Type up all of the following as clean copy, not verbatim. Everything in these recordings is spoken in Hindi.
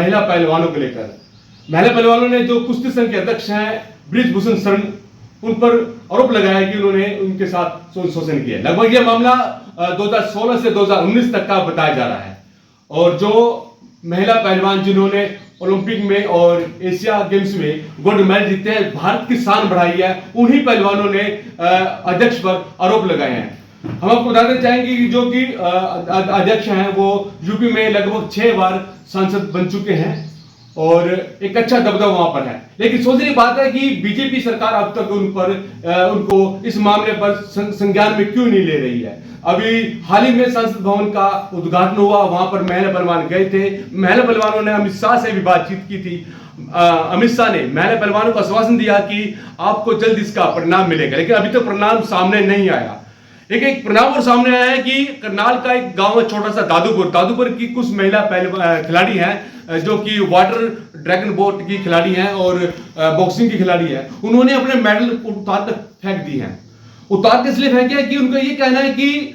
महिला पहलवानों को लेकर। महिला पहलवानों ने जो कुश्ती संघ के अध्यक्ष हैं ब्रिजभूषण शरण, उन पर आरोप लगाया कि उन्होंने उनके साथ शोषण किया। लगभग यह मामला 2016 से 2019 तक का बताया जा रहा है। और जो महिला पहलवान जिन्होंने ओलंपिक में और एशिया गेम्स में गोल्ड मेडल जीते हैं, भारत की शान बढ़ाई है, उन्हीं पहलवानों ने अध्यक्ष पर आरोप लगाए हैं। हम आपको बताते चाहेंगे कि जो कि अध्यक्ष हैं वो यूपी में लगभग 6 बार सांसद बन चुके हैं और एक अच्छा दबदबा वहां पर है। लेकिन सोचने की बात है कि बीजेपी सरकार अब तक उनको इस मामले पर संज्ञान में क्यों नहीं ले रही है। अभी हाल ही में संसद भवन का उद्घाटन हुआ, वहां पर महिला पहलवान गए थे। महिला पहलवानों ने अमित शाह से भी बातचीत की थी। अमित शाह ने महिला पहलवानों को आश्वासन दिया कि आपको जल्द इसका परिणाम मिलेगा, लेकिन अभी तक परिणाम सामने नहीं आया। एक परिणाम और सामने आया है कि करनाल का एक गांव है छोटा सा दादूपुर की कुछ महिला खिलाड़ी हैं जो कि वाटर ड्रैगन बोट की खिलाड़ी हैं और बॉक्सिंग की खिलाड़ी है। उन्होंने अपने मेडल उतार कर फेंक दी हैं। उतार के इसलिए फेंके कि उनका ये कहना है कि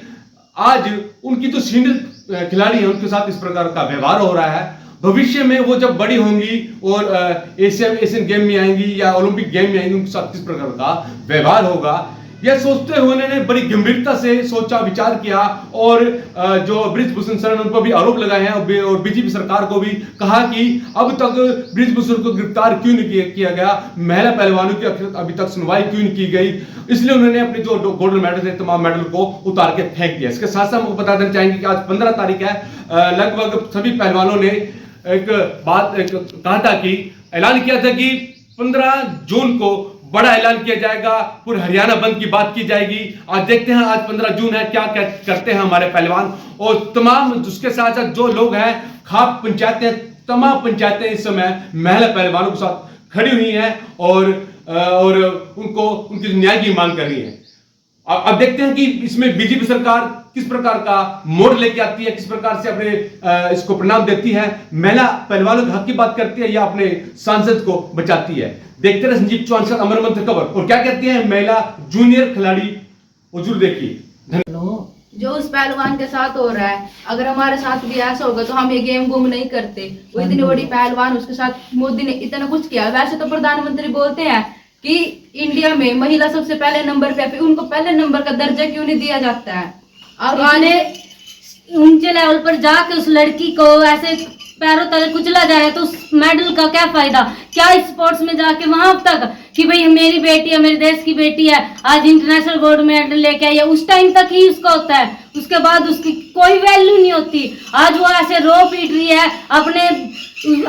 आज उनकी जो सीनियर खिलाड़ी है उनके साथ इस प्रकार का व्यवहार हो रहा है। भविष्य में वो जब बड़ी होंगी और एशियन गेम में आएंगी या ओलंपिक गेम में आएंगी, उनके साथ किस प्रकार का व्यवहार होगा, यह सोचते हुए उन्होंने बड़ी गंभीरता से सोचा, विचार किया और जो ब्रिजभूषण शरण उन पर भी आरोप लगाए हैं और बीजेपी सरकार को भी कहा कि अब तक ब्रिजभूषण को गिरफ्तार क्यों नहीं किया गया, महिला पहलवानों की अभी तक सुनवाई क्यों नहीं की गई। इसलिए उन्होंने अपने जो गोल्ड मेडल थे तमाम मेडल को उतार के फेंक दिया। इसके साथ साथ हमको बता देना चाहेंगे कि आज 15 तारीख है। लगभग सभी पहलवानों ने कहा था कि ऐलान किया था कि 15 जून को बड़ा ऐलान किया जाएगा, पूरे हरियाणा बंद की बात की जाएगी। आज देखते हैं, आज 15 जून है, क्या करते हैं हमारे पहलवान और तमाम उसके साथ साथ जो लोग हैं, खाप पंचायतें, तमाम पंचायतें इस समय महिला पहलवानों के साथ खड़ी हुई हैं और उनको उनकी न्याय की मांग कर रही है। अब देखते हैं कि इसमें बीजेपी सरकार किस प्रकार का मोड़ लेके आती है, किस प्रकार से अपने इसको परिणाम देती है, महिला पहलवानों के हक की बात करती है या अपने सांसद को बचाती है। देखते रहे संजीव चौहान साथ अमर मंत्र खबर। और क्या कहती है महिला जूनियर खिलाड़ी, जरूर देखिए। जो उस पहलवान के साथ हो रहा है, अगर हमारे साथ भी ऐसा होगा तो हम ये गेम गुम नहीं करते। वो इतनी बड़ी पहलवान, उसके साथ मोदी ने इतना कुछ किया। वैसे तो प्रधानमंत्री बोलते हैं कि इंडिया में महिला सबसे पहले नंबर पे, उनको पहले नंबर का दर्जा क्यों नहीं दिया जाता है। और आने ऊंचे लेवल पर जाके उस लड़की को ऐसे पैरों तले कुचला जाए तो उस मेडल का क्या फायदा। क्या स्पोर्ट्स में जाके वहां तक कि भाई मेरी बेटी है, मेरे देश की बेटी है, आज इंटरनेशनल गोल्ड मेडल लेके आई है, उस टाइम तक ही उसका होता है, उसके बाद उसकी कोई वैल्यू नहीं होती। आज वो ऐसे रो पीट रही है, अपने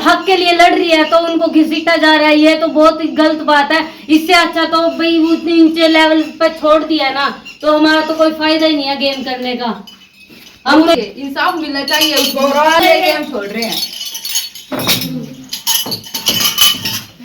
हक के लिए लड़ रही है तो उनको घसीटा जा रहा है, ये तो बहुत ही गलत बात है। इससे अच्छा तो भाई उतनी ऊंचे लेवल पर छोड़ दिया ना, तो हमारा तो कोई फायदा ही नहीं है गेम करने का। हम इंसाफ मिलना चाहिए उसको, गेम छोड़ रहे हैं।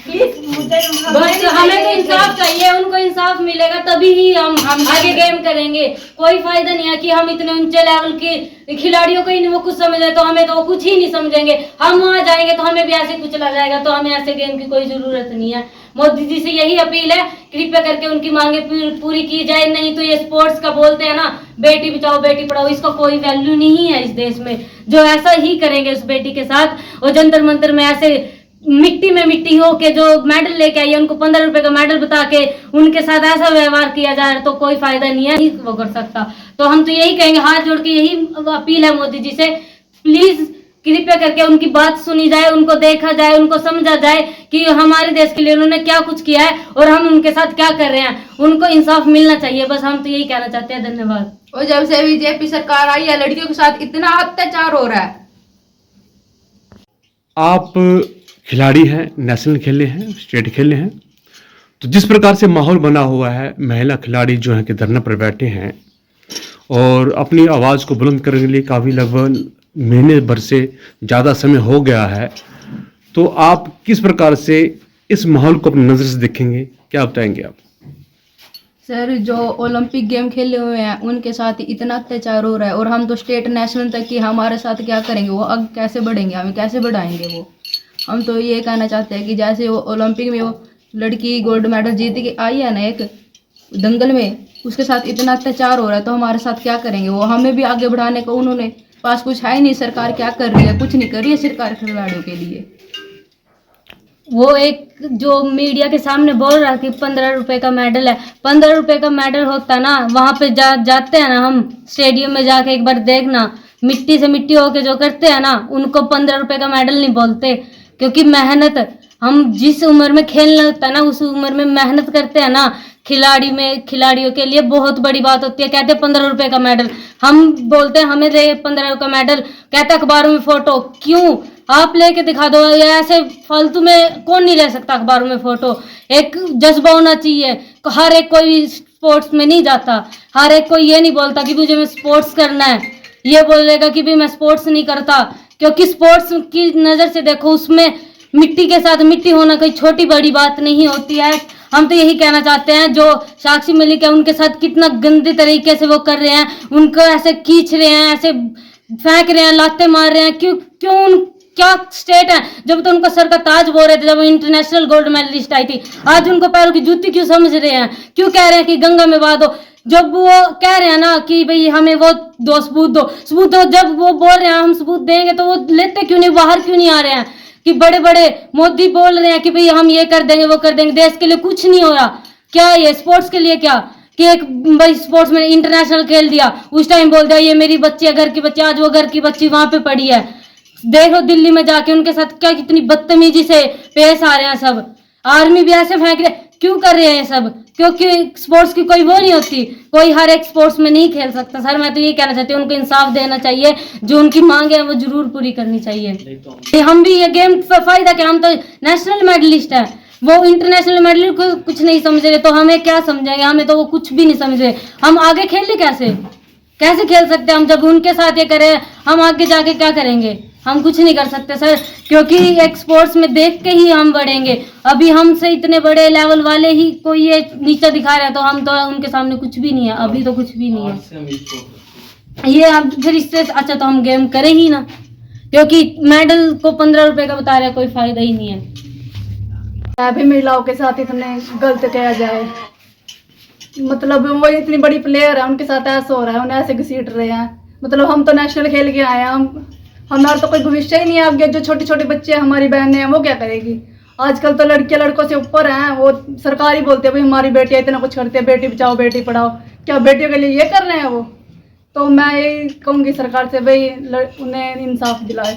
बस हमें तो इंसाफ चाहिए, उनको इंसाफ मिलेगा तभी ही हम आगे गेम करेंगे। कोई फायदा नहीं है कि हम इतने ऊंचे लेवल के खिलाड़ियों को ही नहीं वो कुछ समझे तो हमें तो वो कुछ ही नहीं समझेंगे। हम वहां जाएंगे तो हमें भी ऐसे कुचला जाएगा, तो हमें ऐसे गेम की कोई जरूरत नहीं है। मोदी जी से यही अपील है, कृपया करके उनकी मांगे पूरी की जाए। नहीं तो ये स्पोर्ट्स का बोलते हैं ना, बेटी बचाओ बेटी पढ़ाओ, इसका कोई वैल्यू नहीं है इस देश में। जो ऐसा ही करेंगे उस बेटी के साथ और जंतर मंतर में ऐसे मिट्टी में मिट्टी हो के जो मेडल लेके आई है उनको 15 रुपए का मेडल बता के उनके साथ ऐसा व्यवहार किया जाए तो कोई फायदा नहीं है, नहीं वो कर सकता। तो हम तो यही कहेंगे, हाथ जोड़ के यही अपील है मोदी जी से, प्लीज कृपया करके उनकी बात सुनी जाए, उनको देखा जाए, उनको समझा जाए कि हमारे देश के लिए उन्होंने क्या कुछ किया है और हम उनके साथ क्या कर रहे हैं। उनको इंसाफ मिलना चाहिए, बस हम तो यही कहना चाहते हैं। धन्यवाद। और जब से बीजेपी सरकार आई है, लड़कियों के साथ इतना अत्याचार हो रहा है। आप खिलाड़ी हैं, नेशनल खेले हैं, स्टेट खेले हैं, तो जिस प्रकार से माहौल बना हुआ है, महिला खिलाड़ी जो हैं कि धरने पर बैठे हैं और अपनी आवाज़ को बुलंद करने के लिए काफ़ी लगभग महीने भर से ज़्यादा समय हो गया है, तो आप किस प्रकार से इस माहौल को अपनी नज़र से देखेंगे, क्या बताएंगे आप? सर, जो ओलंपिक गेम खेले हुए हैं उनके साथ इतना अत्याचार हो रहा है और हम तो स्टेट नेशनल तक की हमारे साथ क्या करेंगे, वो अब कैसे बढ़ेंगे, हमें कैसे बढ़ाएंगे वो। हम तो ये कहना चाहते हैं कि जैसे वो ओलंपिक में वो लड़की गोल्ड मेडल जीत के आई है ना एक दंगल में, उसके साथ इतना अत्याचार हो रहा है तो हमारे साथ क्या करेंगे वो। हमें भी आगे बढ़ाने को उन्होंने पास कुछ है ही नहीं। सरकार क्या कर रही है? कुछ नहीं कर रही है सरकार खिलाड़ियों के लिए। वो एक जो मीडिया के सामने बोल रहा कि 15 रुपए का मेडल है, 15 रुपए का मेडल होता ना, वहां पे जाते हैं ना हम स्टेडियम में जाके एक बार देखना, मिट्टी से मिट्टी होके जो करते हैं ना, उनको 15 रुपए का मेडल नहीं बोलते। क्योंकि मेहनत, हम जिस उम्र में खेलना होता है ना, उस उम्र में मेहनत करते हैं ना, खिलाड़ियों के लिए बहुत बड़ी बात होती है। कहते हैं 15 रुपए का मेडल, हम बोलते हैं हमें दे 15 का मेडल, कहते अखबारों में फोटो। क्यों? आप लेके दिखा दो। या ऐसे फालतू में कौन नहीं ले सकता अखबारों में फोटो? एक जज्बा होना चाहिए। हर एक कोई स्पोर्ट्स में नहीं जाता, हर एक कोई ये नहीं बोलता कि मुझे मैं स्पोर्ट्स करना है, ये बोलेगा कि भी मैं स्पोर्ट्स नहीं करता। क्योंकि स्पोर्ट्स की नजर से देखो, उसमें मिट्टी के साथ मिट्टी होना कोई छोटी बड़ी बात नहीं होती है। हम तो यही कहना चाहते हैं, जो साक्षी मलिक है उनके साथ कितना गंदे तरीके से वो कर रहे हैं, उनको ऐसे खींच रहे हैं, ऐसे फेंक रहे हैं, लाते मार रहे हैं। क्यों क्या स्टेट है? जब तो उनको सर का ताज बोल रहे थे, जब इंटरनेशनल गोल्ड मेडलिस्ट आई थी, आज उनको पैरों की जूती क्यों समझ रहे हैं? क्यों कह रहे हैं कि गंगा में बहा दो? जब वो कह रहे हैं ना कि भाई हमें वो दो सबूत दो, जब वो बोल रहे हैं हम सबूत देंगे, तो वो लेते क्यों नहीं, बाहर क्यों नहीं आ रहे हैं? कि बड़े बड़े मोदी बोल रहे हैं कि भाई हम ये कर देंगे वो कर देंगे, देश के लिए कुछ नहीं हो रहा। क्या ये स्पोर्ट्स के लिए क्या कि एक भाई स्पोर्ट्स में इंटरनेशनल खेल दिया, उस टाइम बोल दिया ये मेरी बच्ची है, घर की बच्ची, आज वो घर की बच्ची वहां पे पड़ी है। देखो दिल्ली में जाके उनके साथ क्या कितनी बदतमीजी से पेश आ रहे हैं सब। आर्मी भी ऐसे फेंक रहे, क्यों कर रहे हैं ये सब? क्योंकि स्पोर्ट्स की कोई वो नहीं होती, कोई हर एक स्पोर्ट्स में नहीं खेल सकता। सर मैं तो ये कहना चाहती हूँ, उनको इंसाफ देना चाहिए, जो उनकी मांगे हैं वो जरूर पूरी करनी चाहिए। हम भी ये गेम का फायदा क्या, हम तो नेशनल मेडलिस्ट है, वो इंटरनेशनल मेडलिस्ट को कुछ नहीं समझ रहे, तो हमें क्या समझेंगे? हमें तो वो कुछ भी नहीं समझ रहे। हम आगे खेले कैसे खेल सकते हैं? हम जब उनके साथ ये करें, हम आगे जाके क्या करेंगे? हम कुछ नहीं कर सकते सर, क्योंकि एक स्पोर्ट्स में देख के ही हम बढ़ेंगे। अभी हमसे इतने बड़े लेवल वाले ही कोई ये नीचा दिखा रहा है, तो हम तो उनके सामने कुछ भी नहीं है, अभी तो कुछ भी नहीं है। ये अब फिर इससे अच्छा तो हम गेम करें ही ना, क्योंकि मेडल को 15 रुपए का बता रहे, कोई फायदा ही नहीं है। अभी महिलाओं के साथ इतने गलत किया जाए, मतलब वो इतनी बड़ी प्लेयर है, उनके साथ ऐसा हो रहा है, उन्हें ऐसे घसीट रहे हैं। मतलब हम तो नेशनल खेल के आए हैं, हमारा तो कोई भविष्य ही नहीं है आगे। जो छोटे छोटे बच्चे हैं, हमारी बहनें हैं, वो क्या करेगी? आजकल तो लड़कियां लड़कों से ऊपर हैं। वो सरकार ही बोलती है भाई हमारी बेटियां इतना कुछ करती है, बेटी बचाओ बेटी पढ़ाओ। क्या बेटियों के लिए ये कर रहे हैं वो? तो मैं यही कहूँगी सरकार से, भाई उन्हें इंसाफ दिलाए।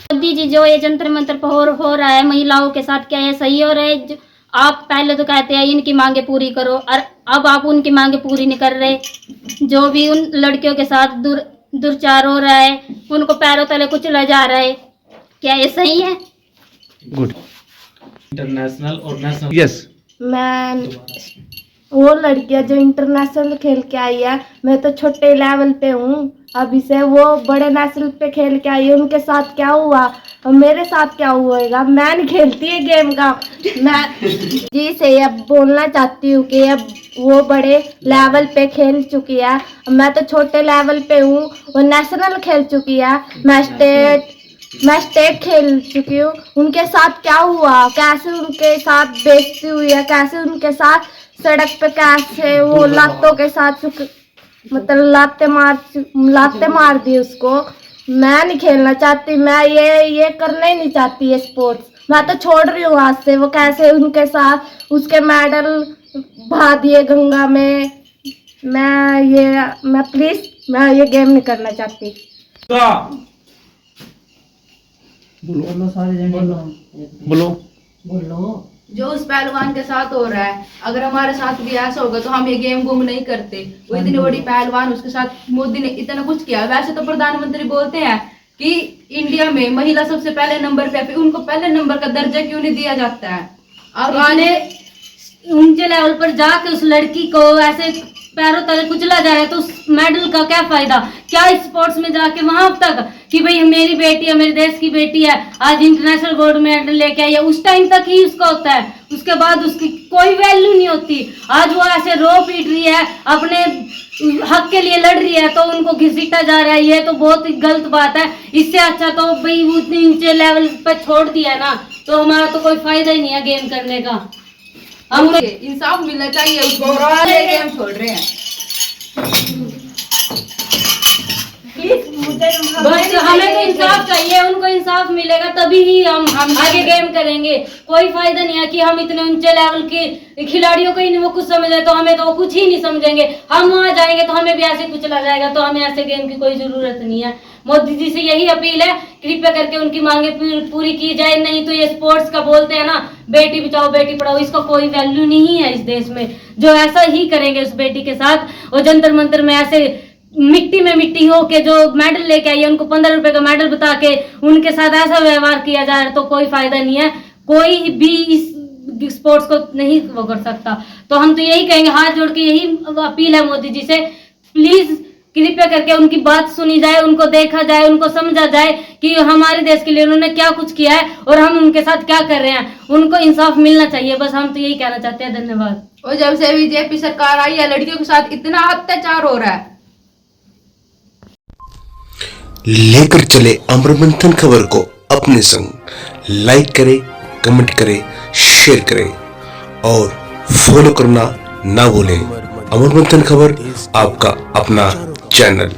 मोदी जी जो ये जंतर मंतर पर हो रहा है महिलाओं के साथ, क्या ये सही हो रहा है? आप पहले तो कहते हैं इनकी मांगे पूरी करो, और अब आप उनकी मांगे पूरी नहीं कर रहे। जो भी उन लड़कियों के साथ दुर्चार हो रहा है, उनको पैरों तले कुचला जा रहा है, क्या ये सही है? गुड। इंटरनेशनल और नेशनल। यस। मैं वो लड़कियां जो इंटरनेशनल खेल के आई है, मैं तो छोटे लेवल पे हूँ अभी से, वो बड़े नेशनल पे खेल के आई है। उनके साथ क्या हुआ और मेरे साथ क्या हुएगा? मैं नहीं खेलती है गेम का। मैं जी से अब बोलना चाहती हूँ कि अब वो बड़े लेवल पे खेल चुकी है, मैं तो छोटे लेवल पे हूँ। वो नेशनल खेल चुकी है, मैं स्टेट खेल चुकी हूँ। उनके साथ क्या हुआ? कैसे उनके साथ बेइज्जती हुई है? कैसे उनके साथ सड़क पे कैसे वो लातों के साथ मतलब लाते मार दी उसको। मैं नहीं खेलना चाहती, मैं ये करना ही नहीं चाहती ये स्पोर्ट्स। मैं तो छोड़ रही हूँ आज से। वो कैसे उनके साथ उसके मेडल बहा दिए गंगा में। मैं प्लीज मैं ये गेम नहीं करना चाहती। बोलो। जो उस पहलवान के साथ हो रहा है, अगर हमारे साथ भी ऐसा होगा तो हम ये गेम गुम नहीं करते। वो इतनी बड़ी पहलवान, उसके साथ मोदी ने इतना कुछ किया। वैसे तो प्रधानमंत्री बोलते हैं कि इंडिया में महिला सबसे पहले नंबर पे, फिर उनको पहले नंबर का दर्जा क्यों नहीं दिया जाता है? और आने ऊंचे लेवल पर जाके उस लड़की को ऐसे पैरों तले कुचला जा रहा है, तो उस मेडल का क्या फायदा? क्या स्पोर्ट्स में जाके वहां तक कि भाई मेरी बेटी है, मेरे देश की बेटी है, आज इंटरनेशनल गोल्ड मेडल लेके आई है, उस टाइम तक ही उसका होता है, उसके बाद उसकी कोई वैल्यू नहीं होती। आज वो ऐसे रो पीट रही है, अपने हक के लिए लड़ रही है, तो उनको घसीटा जा रहा है। ये तो बहुत ही गलत बात है। इससे अच्छा तो भाई उतनी ऊंचे लेवल पर छोड़ दिया ना, तो हमारा तो कोई फायदा ही नहीं है गेम करने का। हम इंसाफ मिलना चाहिए उसको, गेम छोड़ रहे हैं। प्लीज मुझे बस हमें तो इंसाफ चाहिए, उनको इंसाफ मिलेगा तभी ही हम आगे गेम करेंगे। कोई फायदा नहीं है कि हम इतने ऊंचे लेवल के खिलाड़ियों को ही वो कुछ समझ रहे, तो हमें तो वो कुछ ही नहीं समझेंगे। हम वहां जाएंगे तो हमें भी ऐसे कुचला जाएगा, तो हमें ऐसे गेम की कोई जरूरत नहीं है। मोदी जी से यही अपील है, कृपया करके उनकी मांगे पूरी की जाए। नहीं तो ये स्पोर्ट्स का बोलते हैं ना, बेटी बचाओ बेटी पढ़ाओ, इसका कोई वैल्यू नहीं है इस देश में। जो ऐसा ही करेंगे उस बेटी के साथ, और जंतर मंतर में ऐसे मिट्टी में मिट्टी हो के जो मेडल लेके आई है उनको 15 रुपए का मेडल बता के उनके साथ ऐसा व्यवहार किया जा रहा है, तो कोई फायदा नहीं है। कोई भी इस स्पोर्ट्स को नहीं वो कर सकता। तो हम तो यही कहेंगे, हाथ जोड़ के यही अपील है मोदी जी से, प्लीज कृपया करके उनकी बात सुनी जाए, उनको देखा जाए, उनको समझा जाए कि हमारे देश के लिए उन्होंने क्या कुछ किया है और हम उनके साथ क्या कर रहे हैं। उनको इंसाफ मिलना चाहिए, बस हम तो यही कहना चाहते हैं। धन्यवाद। और जब से बीजेपी सरकार आई है, लड़कियों के साथ इतना अत्याचार हो रहा है। लेकर चले अमर मंथन खबर को अपने संग, लाइक करें, कमेंट करें, शेयर करें और फॉलो करना ना भूलें। अमर मंथन खबर आपका अपना चैनल।